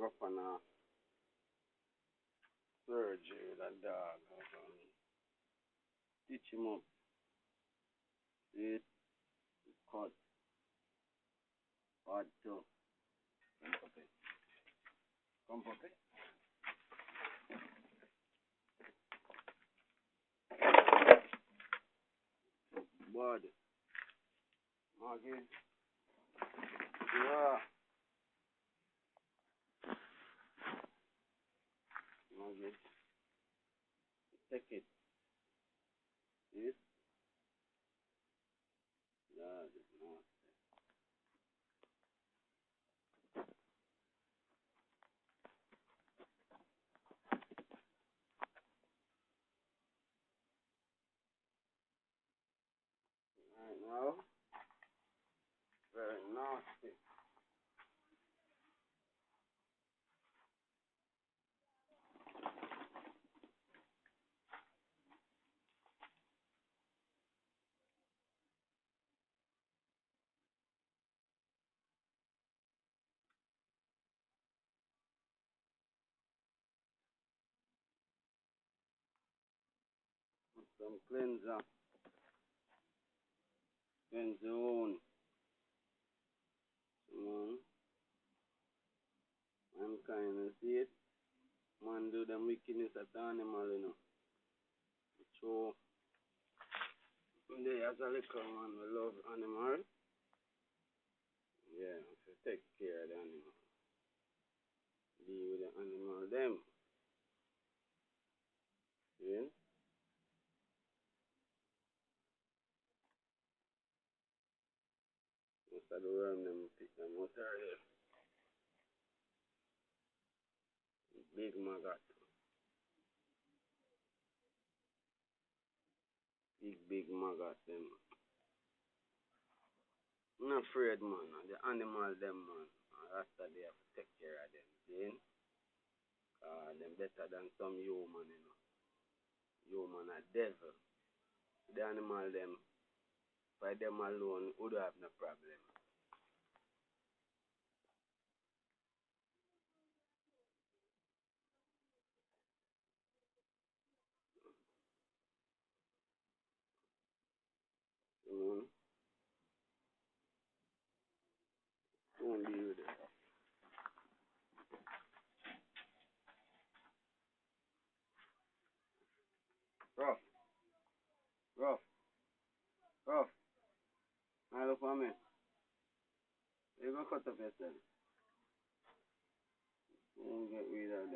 up on a surgery with a dog. Stitch him up. See it? Cut. Part two. Come puppy. Come puppy. Body. Maggie. Yeah. Maggie. Take it. See it? Yeah, it's not. Right now. Very nasty. Put some cleanser. Cleanse the wound. Mankind, see it? Man do them wickedness at the animal, you know. So, they as a little man we love animal. Yeah, so take care of the animal. Be with the animal them. See? Most of the worm them pick them out early. Big maggot. Big maggot them. I'm not afraid, man. The animal them, man. After they have to take care of them. See? Them better than some human, you know. Human are devil. The animal them, by them alone, would have no problem. You know? Don't be with it. Rough, rough, rough. Now look for me. You go cut up yourself. Don't get rid of